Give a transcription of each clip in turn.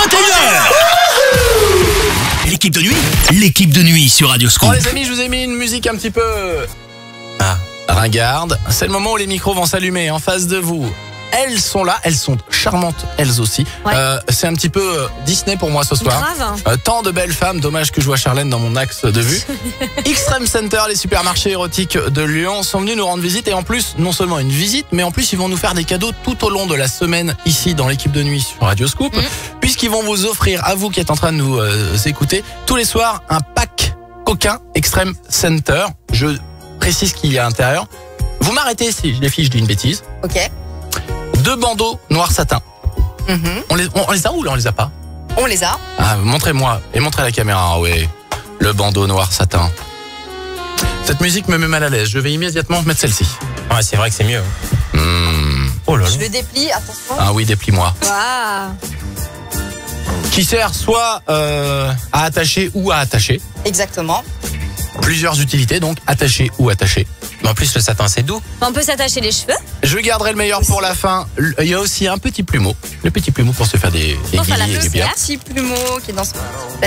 21h. L'équipe de nuit sur Radio Scoop. Bon les amis, je vous ai mis une musique un petit peu ringarde. C'est le moment où les micros vont s'allumer en face de vous. Elles sont là, elles sont charmantes, elles aussi. Ouais. C'est un petit peu Disney pour moi ce soir. Grave. Tant de belles femmes, dommage que je vois Charlène dans mon axe de vue. Extreme Center, les supermarchés érotiques de Lyon, sont venus nous rendre visite. Et en plus, non seulement une visite, mais en plus ils vont nous faire des cadeaux tout au long de la semaine ici dans l'équipe de nuit sur Radio Scoop. Puisqu'ils vont vous offrir, à vous qui êtes en train de nous écouter, tous les soirs un pack coquin Extreme Center. Je précise qu'il y a à l'intérieur. Vous m'arrêtez si les filles je dis une bêtise. Ok. 2 bandeaux noir satin. On les a ou on les a pas? On les a. Ah, montrez-moi et montrez à la caméra. Ah ouais, le bandeau noir satin. Cette musique me met mal à l'aise. Je vais immédiatement mettre celle-ci. Ouais, c'est vrai que c'est mieux. Oh là là. Je le déplie, attention. Ah oui, déplie-moi. Waouh. Qui sert soit à attacher ou à attacher. Exactement. Plusieurs utilités, donc attacher ou attacher. Mais en plus, le satin, c'est doux. On peut s'attacher les cheveux. Je garderai le meilleur pour la fin. Il y a aussi un petit plumeau. Le petit plumeau pour se faire des Enfin, la guillis et des petite bières. petit plumeau qui est dans ce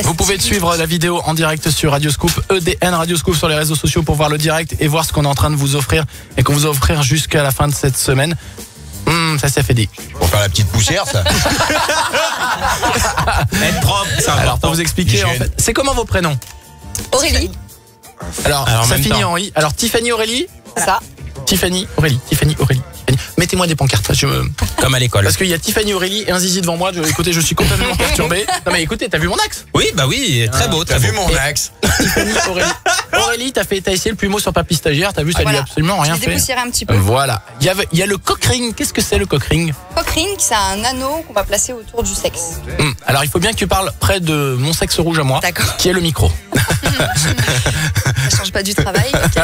Vous pouvez suivre la vidéo en direct sur Radio Scoop, EDN Radio Scoop sur les réseaux sociaux pour voir le direct et voir ce qu'on est en train de vous offrir et qu'on vous offrir jusqu'à la fin de cette semaine. Ça fait des... Pour faire la petite poussière, ça. Être propre, c'est Alors important. pour vous expliquer, en Hygiène. fait, c'est comment vos prénoms? Aurélie. Alors en ça même finit temps. en I. Alors Tiffany Aurélie, C'est ça. Tiffany Aurélie, Tiffany Aurélie, Tiffany. Mettez-moi des pancartes. Comme à l'école. Parce qu'il y a Tiffany Aurélie et un zizi devant moi. Écoutez, je suis complètement perturbé. Non mais écoutez, t'as vu mon axe? Oui, bah oui, très beau, T'as très vu beau. mon axe? Tiffany Aurélie. Aurélie, t'as essayé le plumeau sur papier stagiaire. T'as vu, ça lui a Voilà. absolument rien Je l'ai fait. dépoussiéré un petit peu. Voilà. Il y a le cock ring. Qu'est-ce que c'est le cock ring? Cock ring, c'est un anneau qu'on va placer autour du sexe. Alors il faut bien que tu parles près de mon sexe rouge à moi, D'accord. qui est le micro. Ça change pas du travail. Ok.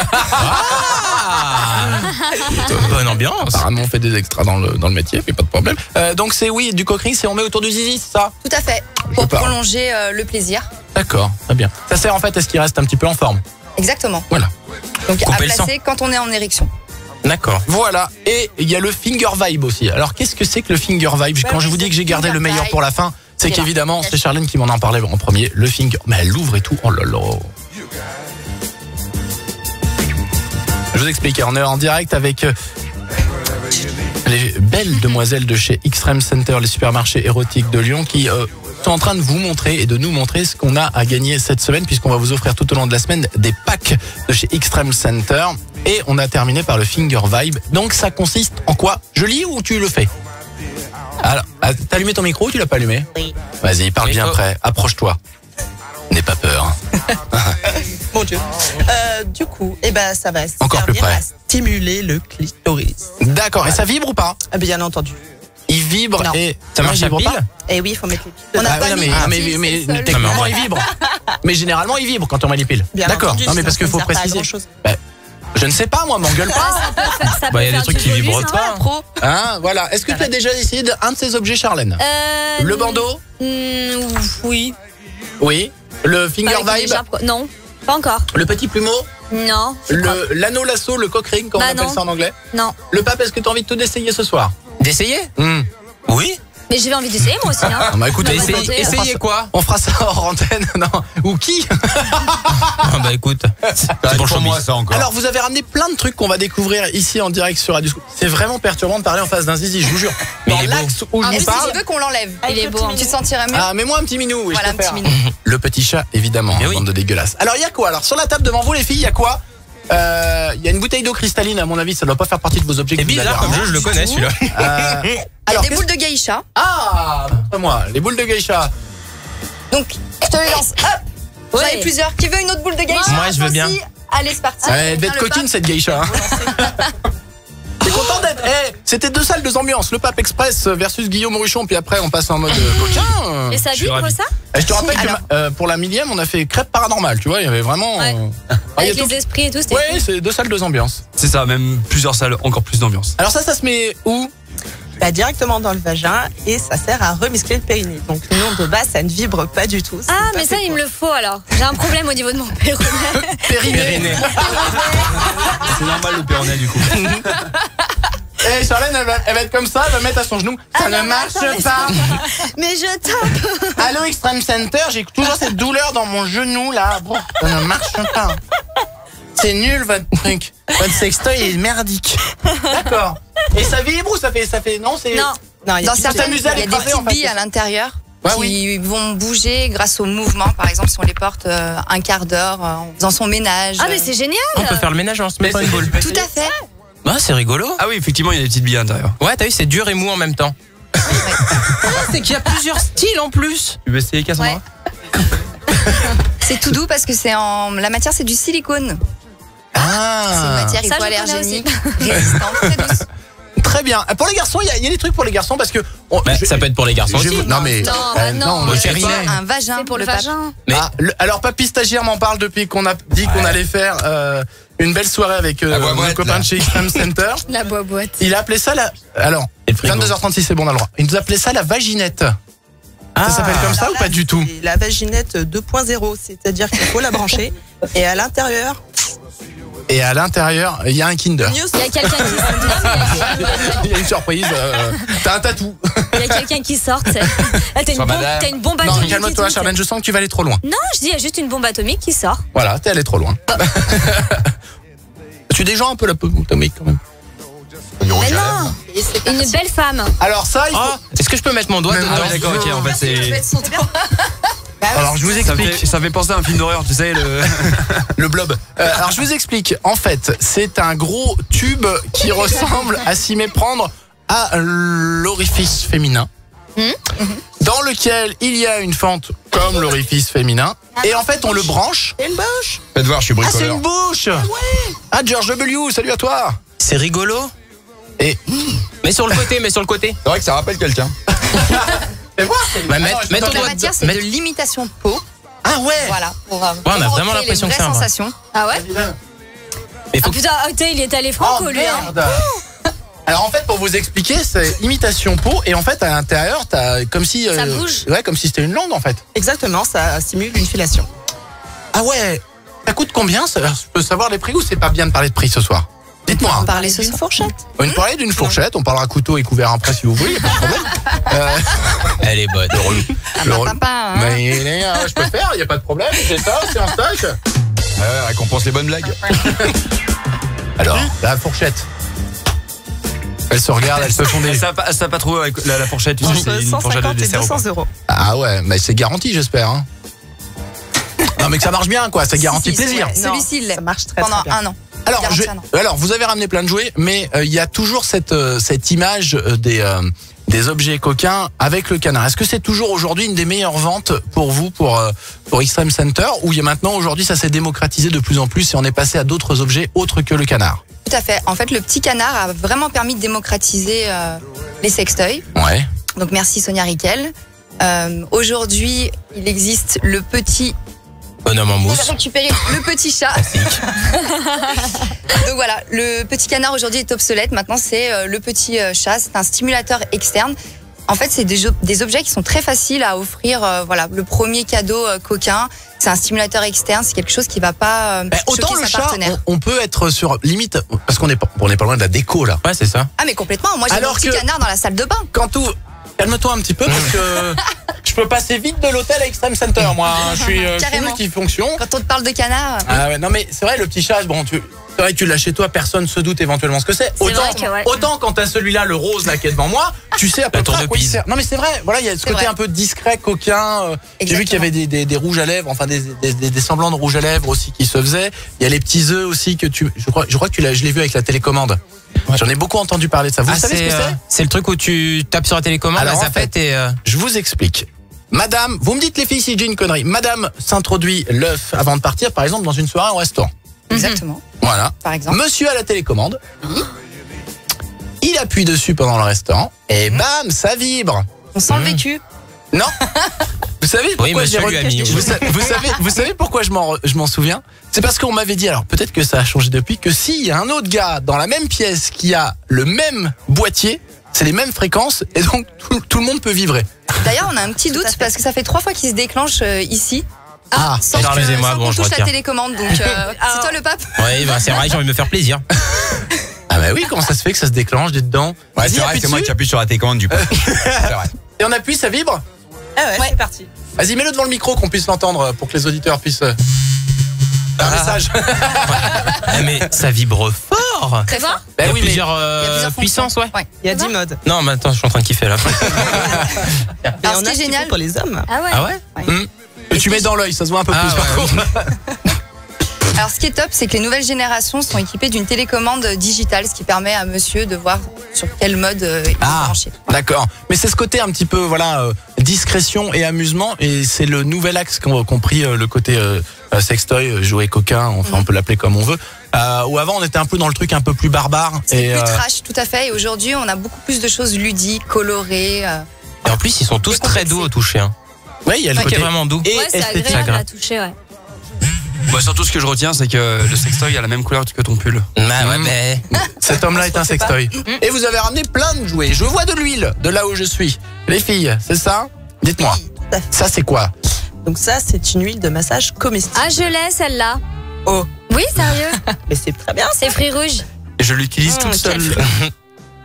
Bonne ambiance. Apparemment on fait des extras dans le métier, mais pas de problème. Donc c'est oui, du cock ring, c'est on met autour du zizi, c'est ça? Tout à fait. Je Pour parle. prolonger le plaisir. D'accord, très bien. Ça sert en fait à ce qu'il reste un petit peu en forme. Exactement. Voilà. Donc à Couper le placer quand on est en érection. D'accord. Voilà. Et il y a le finger vibe aussi. Alors qu'est-ce que c'est que le finger vibe? Quand je vous dis que j'ai gardé le meilleur pour la fin, c'est C'est là. qu'évidemment c'est Charlène qui m'en en parlait en premier. Le finger, mais elle l'ouvre et tout. Oh là là. Je vous explique, on est en direct avec les belles demoiselles de chez Extreme Center, les supermarchés érotiques de Lyon, qui sont en train de vous montrer et de nous montrer ce qu'on a à gagner cette semaine, puisqu'on va vous offrir tout au long de la semaine des packs de chez Extreme Center. Et on a terminé par le finger vibe. Donc ça consiste en quoi? Je lis ou tu le fais? Alors, t'as allumé ton micro ou tu l'as pas allumé? Oui. Vas-y, parle Il bien faut- près, approche-toi. N'aie pas peur. Mon Dieu. Du coup, ça va Encore plus servir près. à stimuler le clitoris. D'accord, et ça vibre ou pas? Bien entendu. Il vibre Non. et... Ça marche il à vibre pile? pas? Et oui, il faut mettre les pieds On dedans. a pas non, mis mais, un mais, fil, mais c'est le seul. techniquement Non, mais en il vibre. Mais généralement il vibre quand on met les piles. Bien D'accord. entendu, Non mais parce sinon qu'il faut ça ne sert pas à préciser. grand-chose. Je ne sais pas, moi, m'engueule pas. Ça Bah, peut y a des faire trucs du qui volume, vibrent hein. pas. Pro. Hein, voilà. Est-ce que tu as déjà essayé d'un de ces objets, Charlène? Le bandeau? Oui. Oui. Le finger Avec une vibe? écharpe, quoi. Non, pas encore. Le petit plumeau? Non. je crois L'anneau lasso, le cock ring, comme on Bah appelle non. ça en anglais? Non. Le pape, est-ce que tu as envie de tout d'essayer ce soir? D'essayer? Oui. Mais j'ai envie d'essayer moi aussi. Hein. Ah bah écoute, Non, essayez- mais essayez Essayez quoi? On fera ça hors antenne. Non. Ou qui? Ah bah écoute, c'est pour Pour moi, Showbiz. ça encore. Alors, vous avez ramené plein de trucs qu'on va découvrir ici en direct sur Radio Scoop. C'est vraiment perturbant de parler en face d'un zizi, je vous jure. Mais Dans il est beau. l'axe où je Ah, mais vous si parle. tu veux qu'on l'enlève. Il est beau. petit Tu te sentiras mieux. Ah, mets-moi un petit minou. Oui, Voilà, je peux un faire. petit minou. Le petit chat, évidemment, Mais hein, oui. bande de dégueulasse. Alors, il y a quoi? Alors, sur la table devant vous, les filles, il y a quoi? Il y a une bouteille d'eau cristalline, à mon avis, ça doit pas faire partie de vos objets. C'est que vous bizarre avez comme jeu, je le ramenés. connais celui-là. Il y a Alors, des qu'est-ce- boules de geisha. Ah, moi, les boules de geisha. Donc, je te les lance. Hop. J'en ai Ouais. plusieurs. Qui veut une autre boule de geisha? Moi, je veux bien. Aussi. Allez, c'est parti. Elle devait être Le coquine, pape. cette geisha. Hein. T'es content d'être. C'était 2 salles, 2 ambiances. Le Pape Express versus Guillaume Ruchon, puis après, on passe en mode coquin. Et ça Je suis vibre ravi. ça? Et je te rappelle Alors. que pour la millième, on a fait crêpe paranormale, tu vois, il y avait vraiment... Ouais. il y a Avec tout- les esprits et tout, c'était Ouais, c'est 2 salles, 2 ambiances. C'est ça, même plusieurs salles, encore plus d'ambiance. Alors ça se met où? Directement dans le vagin et ça sert à remuscler le périnée. Donc non, de base, ça ne vibre pas du tout. Ah, mais ça, il me le faut alors. J'ai un problème au niveau de mon périnée. Périnée. C'est normal le péroné du coup. Et Charlène, elle va être comme ça, elle va mettre à son genou. Ça ne marche pas. Mais je tape. Allô, Extreme Center, j'ai toujours cette douleur dans mon genou, là. Bon, ça ne marche pas. C'est nul, votre truc. Votre sextoy est merdique. D'accord. Et ça vibre ou ça fait, non, c'est... Non, Dans certaines, il y s'amuser à a des l'écraser, en petites fait. billes à l'intérieur Ouais, qui vont bouger grâce au mouvement. Par exemple, si on les porte un quart d'heure en faisant son ménage. Ah, mais c'est génial. On peut faire le ménage en se mettant une boule. Tout à fait. Ah, c'est rigolo. Ah oui, effectivement, il y a des petites billes à l'intérieur. Ouais, t'as vu, c'est dur et mou en même temps. C'est qu'il y a plusieurs styles en plus. Tu veux essayer, casse-moi? Ouais. C'est tout doux parce que la matière, c'est du silicone. C'est une Ah, matière Ça, je connais hypoallergénique, résistante, très douce. très bien. Pour les garçons, il y a des trucs pour les garçons parce que... Ça peut être pour les garçons aussi. Non, mais... Non, le C'est périnée. un vagin pour le pape. vagin. Mais- Ah, alors Papy Stagiaire m'en parle depuis qu'on a dit qu'on allait faire une belle soirée avec nos boîte, copains là. de chez Extreme Center. La boîte. Il a appelé ça la... Alors, Et le frigo. 22h36, c'est bon, on a le droit. Il nous appelait ça la vaginette. Ça s'appelle comme ça Alors ou là, pas du tout? c'est la vaginette 2.0, c'est-à-dire qu'il faut la brancher. Et à l'intérieur, Et à l'intérieur, il y a un Kinder. mieux Il y a quelqu'un qui sort. Il y a une surprise. T'as un tatou. Il y a quelqu'un qui sort. Là, t'as une bombe Non, atomique. calme-toi, qui Charlène, je sens que tu vas aller trop loin. Non, je dis, il y a juste une bombe atomique qui sort. Voilà, t'es allé trop loin. Tu déjoues un peu la bombe atomique quand même. Mais non, et c'est une belle femme. Alors ça, il faut... Ah, est-ce que je peux mettre mon doigt Mais dedans? non. Ah oui, d'accord, ok, en fait, c'est. Alors je vous explique. Ça fait penser à un film d'horreur, tu sais, le. Le blob. Alors je vous explique. En fait, c'est un gros tube qui ressemble à s'y méprendre à l'orifice féminin, dans lequel il y a une fente comme l'orifice féminin. Et en fait, on le branche. une bouche. Faites voir, je suis Ah, c'est bricoleur. une bouche. Ah, George W. Salut à toi. C'est rigolo. Et Mais sur le côté, mais sur le côté. C'est vrai que ça rappelle quelqu'un. fais voir. Bah, mets ton La doigt matière, dedans. c'est de l'imitation de peau. Ah ouais. Voilà. Pour on a vraiment recréer l'impression les que c'est un vraies vrai. sensations. Ah ouais? Mais faut Ah putain, il est allé franco, Oh lui. Hein. merde. Alors en fait, pour vous expliquer, c'est imitation peau et en fait à l'intérieur, t'as comme si Ça bouge. Ouais, comme si c'était une langue en fait. Exactement, ça simule une fellation. Ah ouais. Ça coûte combien ça? Je peux savoir les prix ou c'est pas bien de parler de prix ce soir? Dites-moi. On parlait ce D'une soir. fourchette. On parler d'une fourchette, on parlera couteau et couvert après si vous voulez, y a pas de problème. Elle est bonne. Ah Le bah, rôle. papa, hein. Mais je peux faire, y a pas de problème. C'est ça, c'est un stage. Ouais, récompense les bonnes blagues. Alors, la fourchette. Elle se regarde, elle se font des... Ça a pas trop avec la fourchette, tu sais, c'est Entre une fourchette de 150 et dessert. ou pas. 200 euros. Ah ouais, mais c'est garanti, j'espère. Hein. Non, mais que ça marche bien, quoi. Ça garantit Si, si, plaisir. ouais. Celui-ci, il l'est. Ça marche très Pendant très bien. un an. Alors, Garantie un an. vous avez ramené plein de jouets, mais il y a toujours cette image des objets coquins avec le canard. Est-ce que c'est toujours aujourd'hui une des meilleures ventes pour vous, pour Extreme Center, ou il y a maintenant aujourd'hui ça s'est démocratisé de plus en plus et on est passé à d'autres objets autres que le canard? Tout à fait. En fait, le petit canard a vraiment permis de démocratiser les sextoys. Ouais. Donc merci Sonia Riquel. Aujourd'hui, il existe le petit... Bonhomme en On mousse. va récupérer le petit chat. Donc voilà, le petit canard aujourd'hui est obsolète. Maintenant, c'est le petit chat. C'est un stimulateur externe. En fait, c'est des objets qui sont très faciles à offrir. Voilà, le premier cadeau coquin, c'est un stimulateur externe. C'est quelque chose qui va pas Autant choquer le sa chat, partenaire. on peut être sur limite parce qu'on est pas loin de la déco là. Ouais, c'est ça. Ah mais complètement. Moi, j'ai Alors mon petit que- canard dans la salle de bain. Quand tout, calme-toi un petit peu parce que je peux passer vite de l'hôtel à Extreme Center. Moi, hein. Je suis Carrément. multifonction. Quand on te parle de canard. Ah ouais, non mais c'est vrai le petit chat, bon c'est vrai que tu l'as chez toi, personne se doute éventuellement ce que c'est. C'est vrai que ouais. Autant quand t'as celui-là, le rose là qui est devant moi, tu sais à peu tour près à de quoi il Pise. sert. Non mais c'est vrai, voilà, il y a ce C'est côté vrai. un peu discret, coquin. J'ai vu qu'il y avait des rouges à lèvres, enfin des semblants de rouge à lèvres aussi qui se faisaient. Il y a les petits œufs aussi que je crois que je l'ai vu avec la télécommande. J'en ai beaucoup entendu parler de ça. Vous savez ce que c'est? C'est le truc où tu tapes sur la télécommande, Alors, là, en ça pète et... Je vous explique. Madame, vous me dites les filles si j'ai une connerie. Madame s'introduit l'œuf avant de partir, par exemple, dans une soirée au restaurant. Exactement. Voilà. Par exemple. Monsieur à la télécommande. Il appuie dessus pendant le restaurant et bam, ça vibre. On sent le vécu. Non. Vous savez pourquoi Oui, monsieur j'ai lui a mis. vous savez pourquoi je m'en souviens? C'est parce qu'on m'avait dit, alors peut-être que ça a changé depuis, que s'il y a un autre gars dans la même pièce qui a le même boîtier, c'est les mêmes fréquences et donc tout le monde peut vibrer. D'ailleurs, on a un petit doute parce que ça fait 3 fois qu'il se déclenche ici. Ah, sans excusez-moi, sans bon, qu'on je touche la retire. télécommande. Donc, c'est toi le pape. Ouais, bah, c'est vrai, j'ai envie de me faire plaisir. Ah bah oui, comment ça se fait que ça se déclenche dedans? Ouais, Vas-y, c'est vrai, appuie c'est moi dessus. qui appuie sur la télécommande du coup. C'est vrai. Et on appuie, ça vibre? Ah ouais, c'est parti. Vas-y, mets-le devant le micro qu'on puisse l'entendre pour que les auditeurs puissent... Un message. Mais ça vibre fort. Très fort. Bah Il y a oui, mais plusieurs Il y a plusieurs puissances, ouais. fonctions. Ouais. Il y a 10 modes. Non, mais attends, je suis en train de kiffer là. Mais Alors, on ce a qui est génial, pour les hommes. Ah ouais. Ah ouais? Et tu mets dans l'œil, ça se voit un peu Ah plus par ouais. contre. alors, ce qui est top, c'est que les nouvelles générations sont équipées d'une télécommande digitale, ce qui permet à monsieur de voir sur quel mode il est branché. D'accord. Mais c'est ce côté un petit peu discrétion et amusement, et c'est le nouvel axe qu'ont compris le côté sextoy, jouet coquin, enfin on peut l'appeler comme on veut. Où avant on était un peu dans le truc un peu plus barbare. C'est Et plus trash, tout à fait. Et aujourd'hui, on a beaucoup plus de choses ludiques, colorées. Et en plus, ils sont tous très doux au toucher. Hein. ouais, il y a le Le côté côté vraiment doux. et Ouais, c'est esthétique. agréable à grave. toucher, ouais. Bah, surtout, ce que je retiens, c'est que le sextoy a la même couleur que ton pull. Bah ouais, mais. Cet homme-là est un sextoy. Et vous avez ramené plein de jouets. Je vois de l'huile de là où je suis. Les filles, c'est ça? Dites-moi. à fait. Ça c'est quoi? Donc ça, c'est une huile de massage comestible. Ah, je l'ai celle-là. Oh, Oui, sérieux. mais c'est très bien. C'est fruits rouges. Je l'utilise Mmh, toute seule.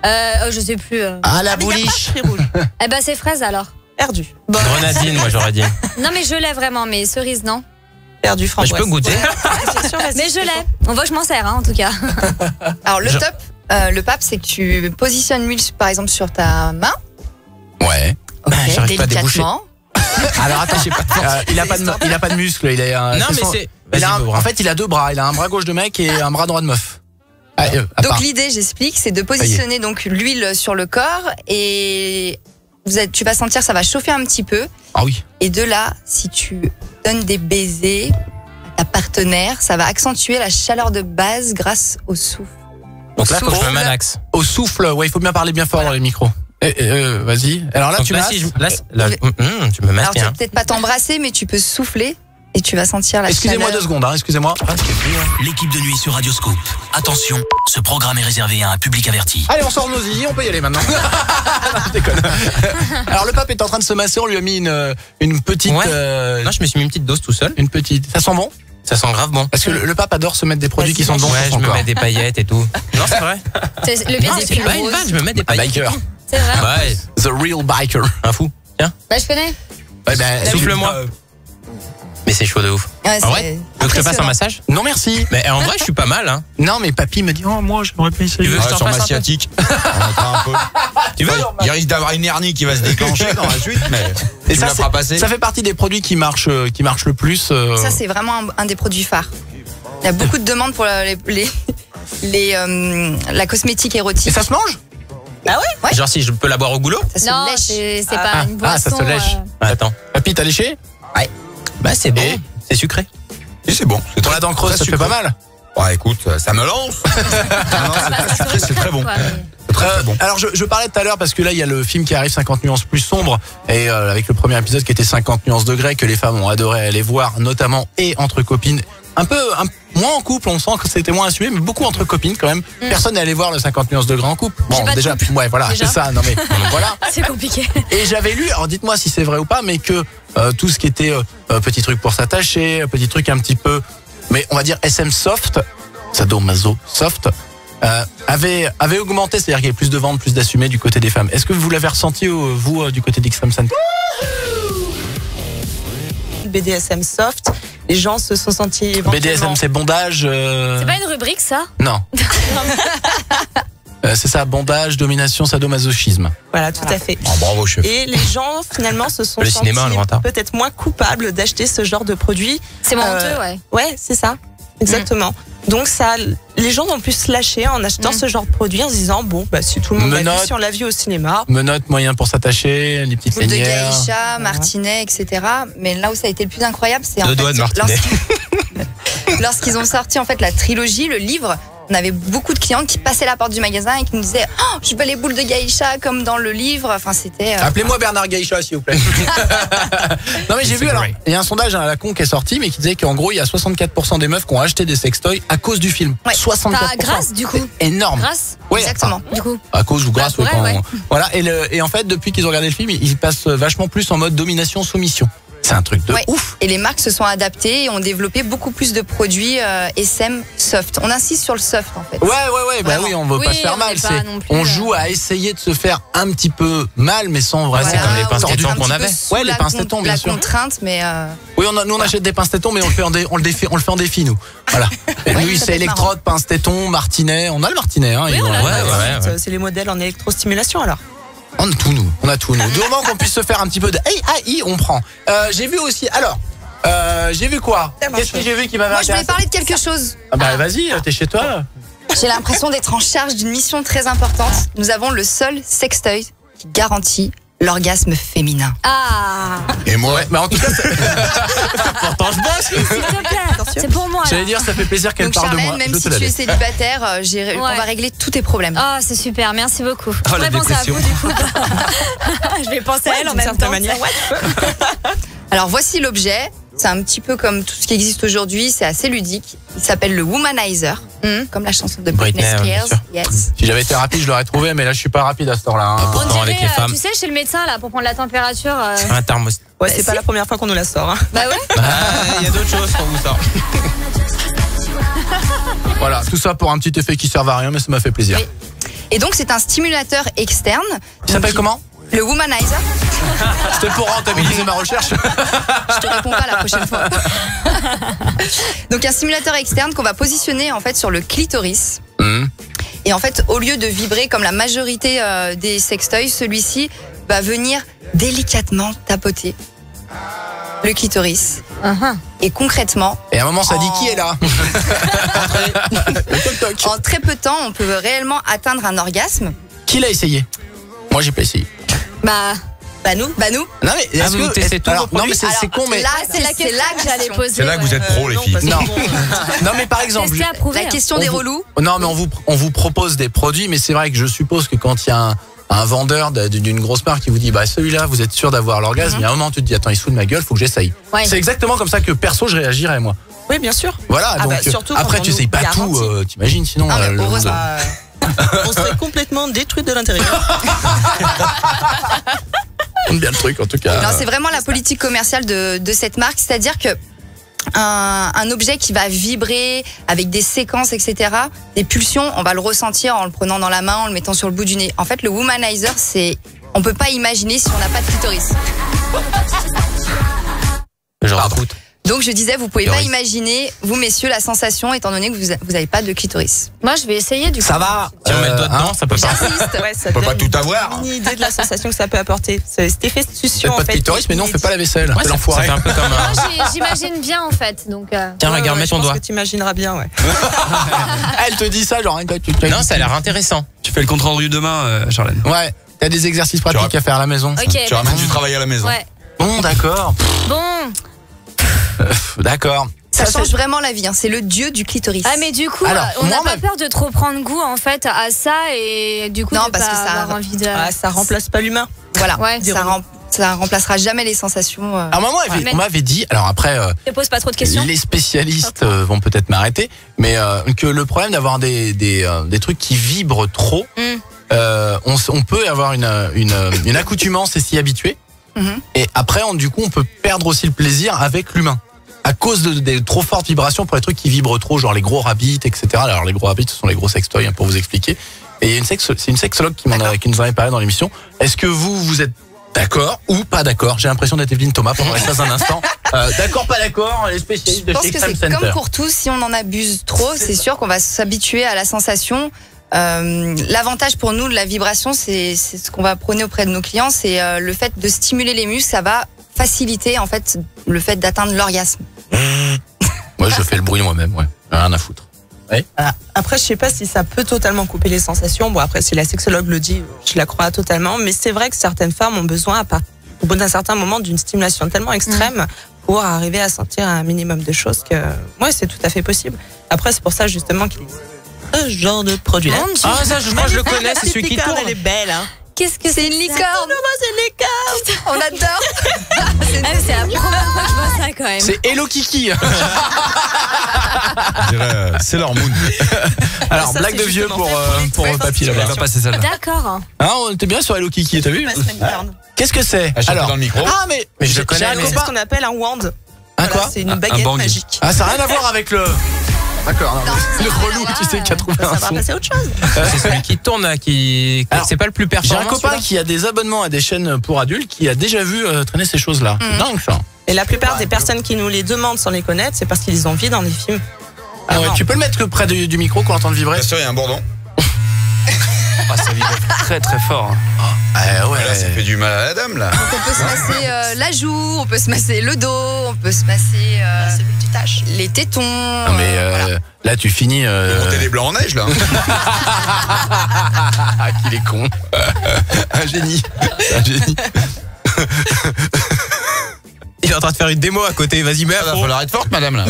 Je sais plus. Ah la Mais il y a pas de bouliche. fruits rouges. Eh ben, c'est fraise alors. Perdu. Grenadine, moi j'aurais dit. Non, mais je l'ai vraiment, mais cerise, non. Perdu Bah, framboise. je peux goûter. Ouais, bien sûr, vas-y, Mais je fais l'ai. On voit que je m'en sers, hein, en tout cas. Alors, le Je- top, le pape, c'est que tu positionnes l'huile, par exemple, sur ta main. Ouais. Ok, j'arrive pas à délicatement. Alors attends, il a pas de muscle. Il a, Non, c'est mais son- c'est. il a Vas-y, un- Bobra. en fait, il a deux bras. Il a un bras gauche de mec et un bras droit de meuf. Ah, à Donc, part. l'idée, j'explique, c'est de positionner donc l'huile sur le corps et tu vas sentir, ça va chauffer un petit peu. Ah oui. Et de là, si tu donnes des baisers à ta partenaire, ça va accentuer la chaleur de base grâce au souffle. Donc là, faut que je me Souffle. malaxe. Au souffle, ouais, il faut bien parler bien fort dans les micros. Vas-y. Alors là, Donc tu là, masses. si je. Là, tu me masses Alors, tu vas bien. peut-être pas t'embrasser, mais tu peux souffler et tu vas sentir la Excusez-moi chaleur. 2 secondes, hein, excusez-moi. L'équipe de nuit sur Radioscope. Attention, ce programme est réservé à un public averti. Allez, on sort nos zizi, on peut y aller maintenant. Non, je déconne. Alors le pape est en train de se masser, on lui a mis une petite, Ouais. Non, je me suis mis une petite dose tout seul. une petite. Ça sent bon? Ça sent grave bon. Parce que le pape adore se mettre des produits qui Vas-y, sont bons Ouais, sur je son me corps. mets des paillettes et tout. Non, c'est vrai. Le pire, Non, c'est c'est qu'il pas une rose. vanne, je me mets des Un paillettes. biker. C'est vrai. Ouais, The real biker. un fou. Tiens, Bah, je connais. Ouais, ben, souffle-moi. Mais c'est chaud de ouf. Ouais, Ah ouais c'est Tu veux que je te fasse un impressionnant. massage? Non merci. Mais en vrai, je suis pas mal, hein. Non mais papy me dit oh moi j'aimerais pas essayer. Tu veux que je t'en sur fasse ma un peu sciatique. On entend un peu. Tu veux? Il risque d'avoir une hernie qui va se déclencher dans la suite, mais Et tu me ça, la feras passer. ça fait partie des produits qui marchent le plus. Ça, c'est vraiment un des produits phares. Il y a beaucoup de demandes pour la cosmétique Et érotique. ça se mange? Genre si je peux la boire au goulot? Ça se Non, lèche. c'est pas une boisson. ça se lèche. Attends. Papy t'as léché? Bah c'est bon. Et C'est sucré. Et c'est bon. C'est Pour la dent creuse très ça te fait sucré. pas mal. Ouais, écoute, ça me lance. Non, c'est pas sucré, c'est très bon. C'est très très bon. Alors je parlais tout à l'heure parce que là il y a le film qui arrive 50 nuances plus sombre et avec le premier épisode qui était 50 nuances degrés que les femmes ont adoré aller voir notamment et entre copines. Un peu moins en couple, on sent que c'était moins assumé, mais beaucoup entre copines quand même. Personne n'est allé voir le 50 nuances degrés en couple. J'ai pas de déjà, couple. ouais voilà, Déjà. c'est ça. Non mais voilà. C'est compliqué. Et j'avais lu, alors dites-moi si c'est vrai ou pas, mais que tout ce qui était petit truc pour s'attacher, petit truc un petit peu, mais on va dire SM soft, sadomaso soft, avait augmenté, c'est-à-dire qu'il y avait plus de ventes, plus d'assumés du côté des femmes. Est-ce que vous l'avez ressenti vous du côté d'Extreme Center? BDSM soft. Les gens se sont sentis éventuellement... BDSM c'est bondage. C'est pas une rubrique, ça? Non. C'est ça, bondage, domination, sadomasochisme. Voilà, tout à fait. Oh, bravo, chef. Et les gens, finalement, se sont Le sentis cinéma, le retard. peut-être moins coupables d'acheter ce genre de produit. C'est honteux, ouais. Ouais, c'est ça. Exactement. Donc ça, les gens vont plus se lâcher en achetant ce genre de produit en se disant bon, bah si tout le monde l'a Menottes. vu, si on l'a vu au cinéma. Menottes, moyens pour s'attacher, les petites Boule de lanières. geisha, martinet, etc. Mais là où ça a été le plus incroyable, c'est en Deux doigts fait, de martinet. lorsqu'ils ont sorti en fait la trilogie, le livre. On avait beaucoup de clients qui passaient la porte du magasin et qui nous disaient oh, je veux les boules de geisha comme dans le livre. Enfin, c'était. Appelez-moi Bernard Geisha, s'il vous plaît. Non, mais j'ai vu, alors, il y a un sondage à la con qui est sorti, mais qui disait qu'en gros, il y a 64% des meufs qui ont acheté des sextoys à cause du film. Ouais. 64%. Enfin, grâce, du coup. C'est énorme. Grâce, Ouais, Exactement. du coup. à cause ou grâce, Bah, pour ouais, elle, Voilà. Et en fait, depuis qu'ils ont regardé le film, ils passent vachement plus en mode domination-soumission. C'est un truc de Ouais. ouf. Et les marques se sont adaptées et ont développé beaucoup plus de produits SM soft. On insiste sur le soft en fait. Ouais, bah Vraiment. oui, on veut pas Oui, se faire on mal. n'est pas C'est, non plus, on joue à essayer de se faire un petit peu mal, mais sans vraiment. Voilà, comme les pinces on est tétons un qu'on petit peu avait. sous Ouais, les la pinces tétons, bien la sûr. contrainte, mais Oui, nous on achète des pinces tétons, mais on le fait on le fait en défi nous. Voilà. Et Ouais, lui ça c'est peut être électrode, pince téton, martinet. On a le martinet, hein. ils ont- Ouais. C'est les modèles en électrostimulation alors. On a tout nous. Du moment qu'on puisse se faire un petit peu de AI, on prend. J'ai vu aussi. Alors, j'ai vu quoi? Qu'est-ce que j'ai vu qui m'avait moi je voulais intéressé? parler de quelque chose. Ah bah vas-y, t'es chez toi là. J'ai l'impression d'être en charge d'une mission très importante. Nous avons le seul sextoy qui garantit l'orgasme féminin. Ah, Et moi, Ouais, mais en tout cas, pourtant je bosse. s'il te plaît. C'est pour moi. J'allais là. dire, ça fait plaisir qu'elle Donc parle de moi. Charlène, même Je si te la tu es laisse. célibataire, on Ouais. va régler tous tes problèmes. Ah, c'est super, merci beaucoup. Oh, Je la pourrais penser à dépression. vous du coup. Je vais penser à elle en D'une même certaine temps. manière. Alors voici l'objet. C'est un petit peu comme tout ce qui existe aujourd'hui. C'est assez ludique. Il s'appelle le Womanizer, comme la chanson de Britney Britney, bien Spears. sûr. Yes. Si j'avais été rapide, je l'aurais trouvé, mais là je suis pas rapide à ce temps-là. hein. On Pourtant, avec dirait, les femmes. tu sais, chez le médecin là, pour prendre la température. Un thermostat. Ouais, c'est pas la première fois qu'on nous la sort. Hein. Bah ouais. Il y a d'autres choses pour vous ça. Voilà, tout ça pour un petit effet qui sert à rien, mais ça m'a fait plaisir. Oui. Et donc c'est un stimulateur externe. Il s'appelle comment? Le Womanizer. C'était pour rentabiliser ma recherche. Je te réponds pas la prochaine fois. Donc un stimulateur externe qu'on va positionner en fait sur le clitoris. Et en fait, au lieu de vibrer comme la majorité des sextoys, celui-ci va venir délicatement tapoter le clitoris. Et concrètement, Et à un moment, ça dit qui est là? Toc, toc. en très peu de temps, on peut réellement atteindre un orgasme. Qui l'a essayé? Moi, j'ai pas essayé. Bah, Bah nous. Non mais Ah, est-ce vous que testez tous alors, vos non mais produits c'est con, mais Là, c'est la question que j'allais poser. c'est là que vous êtes pro, les Non, filles. parce que Non. bon, non mais par exemple, Tester, approuver, La hein. question On des vous- relous. non mais on vous propose des produits, mais c'est vrai que je suppose que quand il y a un vendeur d'une grosse marque qui vous dit bah celui-là vous êtes sûr d'avoir l'orgasme, il y a un moment tu te dis attends il se fout de ma gueule, faut que j'essaye. Ouais. C'est exactement comme ça que perso je réagirais moi. oui, bien sûr. Voilà, Ah donc bah, surtout après quand tu on essayes nous pas tout, garantit. t'imagines sinon. Ah, mais le heureusement. monde- On serait complètement détruite de l'intérieur. on aime bien le truc en tout cas. Non, c'est vraiment la politique commerciale de cette marque, c'est-à-dire que un objet qui va vibrer avec des séquences, etc., des pulsions, on va le ressentir en le prenant dans la main, en le mettant sur le bout du nez. En fait, le Womanizer, on peut pas imaginer si on n'a pas de clitoris. Je redoute. Donc je disais, vous pouvez Clitoris. pas imaginer, vous messieurs, la sensation, étant donné que vous avez pas de clitoris. Moi, je vais essayer du coup. Ça va. Si on met le doigt dedans, ça peut pas. J'insiste. Ouais, ça On peut donne pas tout avoir. une idée de la sensation que ça peut apporter. Cet effet de Peut-être succion, en pas de fait. clitoris, mais non on fait pas la vaisselle. Ouais, C'est ça l'enfoiré. fait un peu comme Moi, un. j'imagine bien en fait. Donc, Tiens, regarde, mets ton doigt. Je pense que tu imagineras bien, ouais. Elle te dit ça genre. Non, ça a l'air intéressant. Tu fais le compte rendu demain, Charlène. Ouais. T'as des exercices pratiques à faire à la maison. ok. Tu ramènes du travail à la maison. Ouais. Bon d'accord. Bon. D'accord. Ça c'est- change vraiment la vie. Hein. C'est le dieu du clitoris. Ah, mais du coup, Alors, on n'a moi, pas même- peur de trop prendre goût en fait à ça et du coup Non, de parce pas que ça- avoir envie de. Ah, ça remplace pas l'humain. Voilà. Ouais, Ça remplacera jamais les sensations. À un moment, Ouais. on m'avait dit, alors après, Ne pose pas trop de questions. les spécialistes vont peut-être m'arrêter, mais que le problème d'avoir des trucs qui vibrent trop, on peut avoir une accoutumance et s'y habituer. Mhm. Et après, du coup, on peut perdre aussi le plaisir avec l'humain. À cause des trop fortes vibrations pour les trucs qui vibrent trop, genre les gros rabbits, etc. Alors les gros rabbits, ce sont les gros sextoys, pour vous expliquer. Et il y a c'est une sexologue qui nous en avait parlé dans l'émission. Est-ce que vous êtes d'accord ou pas d'accord? J'ai l'impression d'être Evelyne Thomas pendant l'espace d'un instant. D'accord, pas d'accord, les spécialistes Je de pense chez que Extreme c'est Center. comme pour tous, si on en abuse trop, c'est sûr qu'on va s'habituer à la sensation. L'avantage pour nous de la vibration, c'est ce qu'on va prôner auprès de nos clients, c'est le fait de stimuler les muscles, ça va faciliter en fait le fait d'atteindre l'orgasme. Moi, je fais le bruit moi-même, ouais. Rien à foutre. Voilà. Après, je sais pas si ça peut totalement couper les sensations. Bon, après, si la sexologue le dit, je la crois totalement. Mais c'est vrai que certaines femmes ont besoin, au bout d'un certain moment, d'une stimulation tellement extrême pour arriver à sentir un minimum de choses que, ouais, c'est tout à fait possible. Après, c'est pour ça, justement, qu'il y a ce genre de produit-là. Mon Dieu. Ah, ça, je crois que je le connais, c'est celui qui tourne. Elle est belle, hein. Qu'est-ce que C'est une licorne. On adore. Ah, c'est la première fois que je vois ça quand même. C'est Hello Kiki. Je dirais, c'est leur moon. Alors, Ça, blague c'est de vieux justement pour fait papy Elle là-bas. va passer celle-là. D'accord. Hein, on était bien sur Hello Kiki, t'as vu? Qu'est-ce que c'est? Elle chante dans le micro. Ah, mais je le j'ai connais, un mais- C'est ce copain. qu'on appelle un wand. Un Voilà, quoi? c'est une Un baguette bang. magique. Ah, ça n'a rien à voir avec le. D'accord, non, le relou, tu sais, qui a trouvé Ça un va son. passer à autre chose. C'est celui qui tourne là, qui. Alors, C'est pas le plus J'ai performant. un copain celui-là qui a des abonnements à des chaînes pour adultes qui a déjà vu traîner ces choses-là. Dingue ça. Et la plupart des personnes qui nous les demandent sans les connaître, c'est parce qu'ils ont vu dans des films. Ah ouais, tu peux le mettre près du micro qu'on entende vibrer? Bien sûr, il y a un bourdon. Ah, ça vibre très très fort. Ah ouais, Là, ça fait du mal à la dame, là. Donc on peut se masser la joue, on peut se masser le dos, on peut se masser les tétons. Non, mais là tu finis. Monter des blancs en neige, là. Ah, qu'il est con. Un génie. Un génie. Il est en train de faire une démo à côté. Vas-y, mets à Il va fond. falloir être forte, madame, là.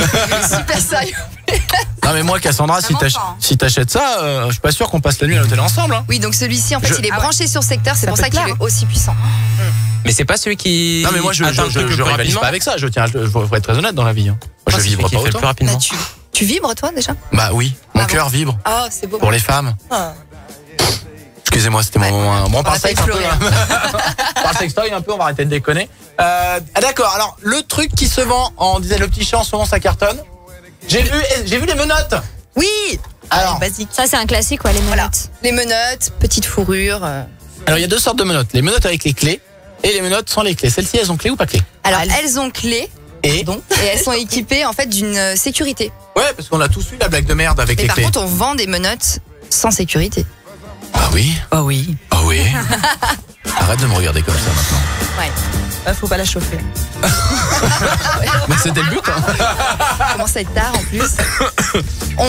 Super sérieux. Non mais moi Cassandra, si t'achètes ça, je suis pas sûr qu'on passe la nuit à l'hôtel ensemble. Hein. Oui, donc celui-ci, en fait, il est branché sur secteur, c'est Ça pour peut ça qu'il plaire, est aussi puissant. Mais c'est pas celui qui. Non mais moi je atteint le truc le plus rivalise rapidement. pas avec ça. Je faut être très honnête dans la vie. Hein. Moi Ah, je c'est vibre celui qui pas fait le autant. plus rapidement. Bah, tu vibres, toi, déjà? Bah oui, mon Ah cœur vibre Oh, c'est beau. pour les femmes. Ah. Excusez-moi, c'était mon moment. Bon, on parle a failli sexe un peu. pleurer. On parle sextoy un peu, on va arrêter de déconner. D'accord, alors le truc qui se vend, on disait le petit chat en ce moment ça cartonne. J'ai vu les menottes. Oui. Alors, Basique. Ça, c'est un classique, ouais, les Voilà. menottes. Les menottes, petite fourrure. alors il y a deux sortes de menottes. Les menottes avec les clés et les menottes sans les clés. Celles-ci, elles ont clé ou pas clé? Alors, elles ont clé, Et donc, et elles sont équipées, en fait, d'une sécurité. ouais, parce qu'on a tous eu la blague de merde avec Mais les par clés. contre, on vend des menottes sans sécurité. Ah oui. Oh oui. Ah oui. Arrête de me regarder comme ça maintenant. Faut pas la chauffer. Mais c'était le but. Hein. Ça commence à être tard, en plus. On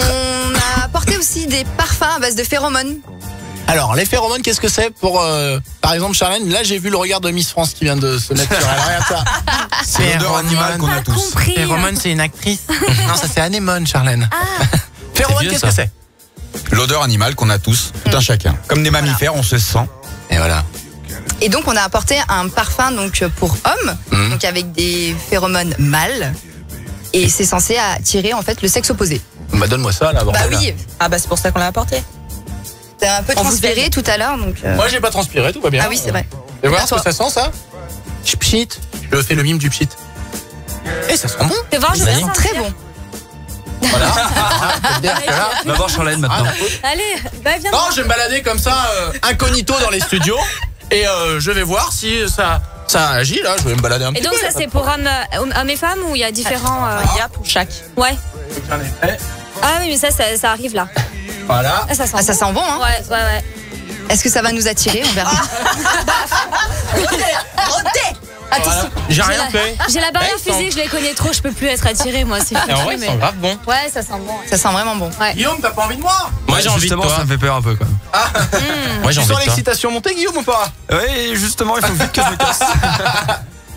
a apporté aussi des parfums à base de phéromones. Alors, les phéromones, qu'est-ce que c'est pour, par exemple, Charlène? Là, j'ai vu le regard de Miss France qui vient de se mettre sur elle. Regarde ça. C'est l'odeur animale qu'on a tous. Compris. Phéromone, c'est une actrice. Non, ça c'est anémone, Charlène. Phéromone, vieux, qu'est-ce ça. que c'est? L'odeur animale qu'on a tous, tout un chacun. Comme des mammifères, on se sent. Et voilà. Et donc, on a apporté un parfum donc pour hommes, donc avec des phéromones mâles. Et c'est censé attirer, en fait, le sexe opposé. Bah, donne-moi ça, là, Bah bordel. oui, Ah bah c'est pour ça qu'on l'a apporté. t'as un peu On vous transpiré aide. tout à l'heure, donc... Moi, j'ai pas transpiré, tout va bien. Ah oui, c'est vrai. Et voir À ce que toi. ça sent, ça? Pchit. Je fais le mime du pchit. Et ça sent bon. Fais voir, je vais C'est très bon. Voilà. C'est-à-dire que là- Va voir Charlène maintenant. Allez, bah viens. Non, je vais me balader comme ça, incognito dans les studios. Et je vais voir si ça agit, là. Je vais me balader un Et petit donc peu. ça c'est pour hommes et femmes ou il y a différents... Il y a pour chaque. Ouais. J'en ai fait. Ah oui, mais ça arrive là. Voilà. Ah, ça sent Ah, ça bon. sent bon, hein. Ouais. Est-ce que ça va nous attirer? On verra. Voilà. J'ai J'ai rien la- fait. J'ai la barrière Ouais, ils sont- physique, je les connais trop, je peux plus être attirée moi, c'est Et en vrai, foutu, ils sont grave bons. Ouais, ça sent bon. Ça sent vraiment bon. Guillaume, t'as pas envie de moi? Moi, j'ai envie de Justement, toi. ça me fait peur un peu quand même. Moi, j'ai Tu envie sens de toi. l'excitation monter, Guillaume, ou pas? Oui, justement, il faut vite que je me casse.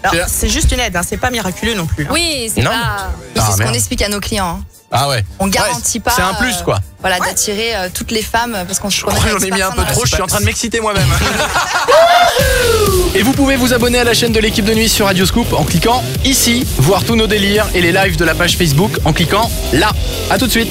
Alors, c'est juste une aide, hein, c'est pas miraculeux non plus. hein. Oui, c'est Non. pas... Oui, c'est Ah, ce qu'on merde. explique à nos clients. hein. Ah ouais. On garantit pas. C'est un plus, quoi. Voilà, d'attirer toutes les femmes parce qu'on se Je crois que j'en ai mis un peu trop, je suis en train de m'exciter moi-même. Et vous pouvez vous abonner à la chaîne de l'équipe de nuit sur Radio Scoop en cliquant ici, voir tous nos délires et les lives de la page Facebook en cliquant là. À tout de suite.